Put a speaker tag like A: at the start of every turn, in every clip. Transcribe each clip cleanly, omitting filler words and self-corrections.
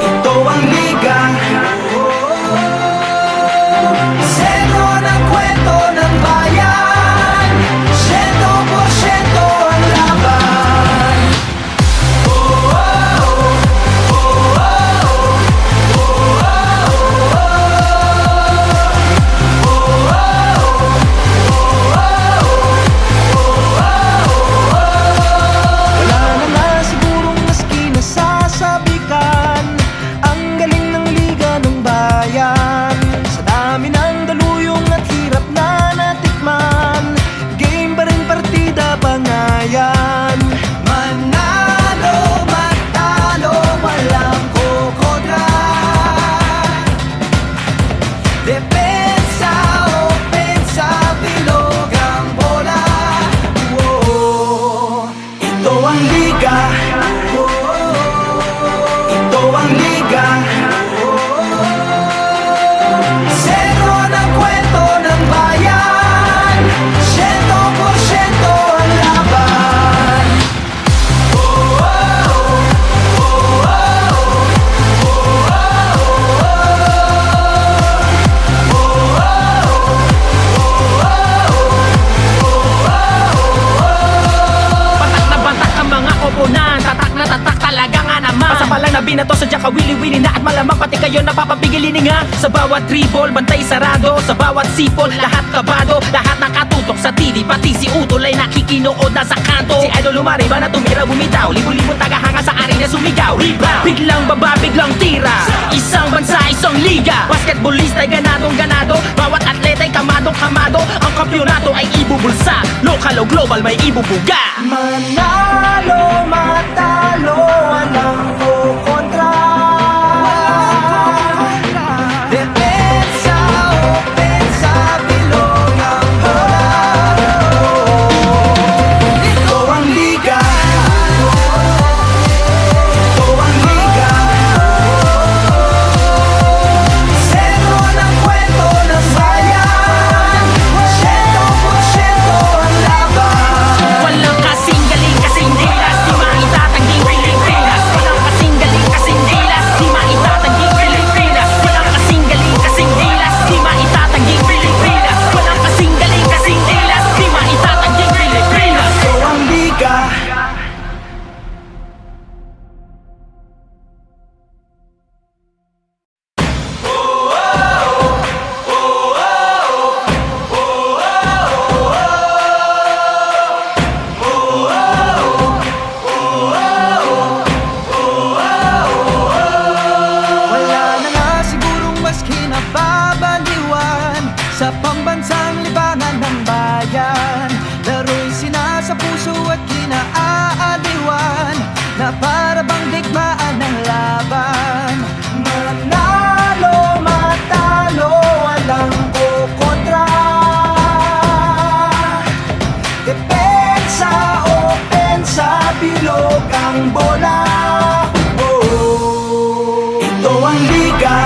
A: Ito ang liga. Sentro ng kwento ng bayan, 100% ang laban. Wala na nga sigurong maski nasasabikan ang galing ng liga ng bayan. Sa dami ng daluyong at hirap na natikman, game pa rin, partida pa nga yan. Manalo, matalo, walang kukontra. Depensa, opensa, bilog ang bola. Ito ang liga. Ito ang liga. Sentro ng kwento ng bayan, 100% ang laban.
B: Batak na batak ang mga koponan, tatak na tatak talaga nga naman. Pasa pa lang na binato, sadya ka wili-wili na at malamang pati kayo napapapigilin nga. Sa bawat dribble, bantay sarado, sa bawat sipol, lahat kabado, lahat nakatutok sa TV, pati si Utol ay nakikinood na sa kanto. Si Idol lumariba na tumira bumitaw, libo-libong tagahanga sa arena sumigaw. Rebound, biglang baba, biglang tira, isang bansa, isang liga. Basketballista ay ganadong ganado, bawat atleta ay kamadong kamado. Ang kampyonato ay ibubulsa, local o global may ibubuga.
A: Manalo, matalo, walang kukontra. Depensa, opensa, bilog ang bola. Ito ang liga. Ito ang liga. Sentro ng kwento ng bayan, 100% ang laban.
B: Walang kasing galing, kasing dilas, di maitatanging Pilipinas. Walang kasing galing, kasing dilas, di maitatanging Pilipinas. Walang kasing galing, kasing dilas, di maitatanging Pilipinas. Walang kasing galing, kasing dilas, di maitatanging Pilipinas.
A: Ito ang liga. Wala na nga sigurong mas kinababaliwan sa pambansang libangan ng bayan. Laro'y sinasa puso at kinaaaliwan, na para bang digmaan ng laban. Manalo, matalo, walang kukontra. Depensa, opensa, bilog ang bola. Ito ang liga.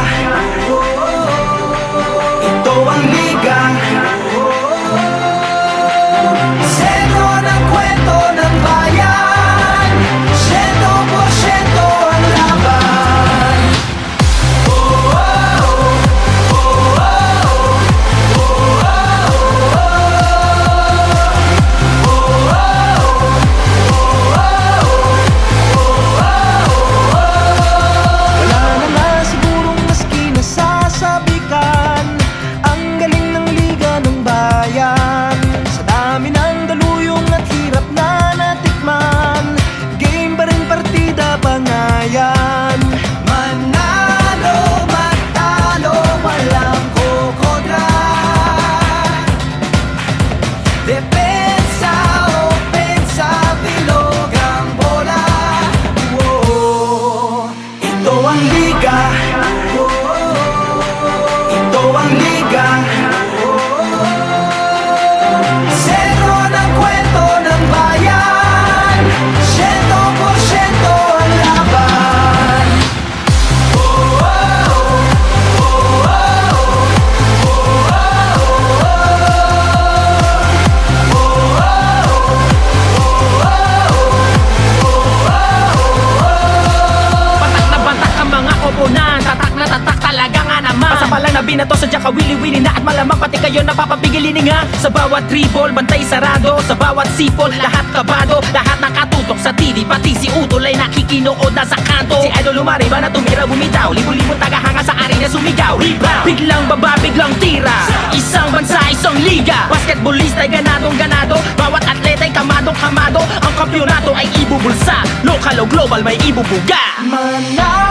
A: Ito ang liga. Sentro ng kwento ng bayan, 100% ang laban.
B: binato sa ka wili-wili na at malamang pati kayo napapapigilin nga. Sa bawat dribble, bantay sarado. Sa bawat sipol, lahat kabado. Lahat nakatutok sa TV, pati si Utol ay nakikinood na sa kanto. Si Idol lumariba na tumira bumitaw, libo-libong tagahanga sa arena sumigaw. Rebound, biglang baba, biglang tira. Isang bansa, isang liga. Basketballista ay ganadong ganado. Bawat atleta ay kamadong kamado. Ang kampyonato ay ibubulsa. Lokal o global may ibubuga.
A: Manalo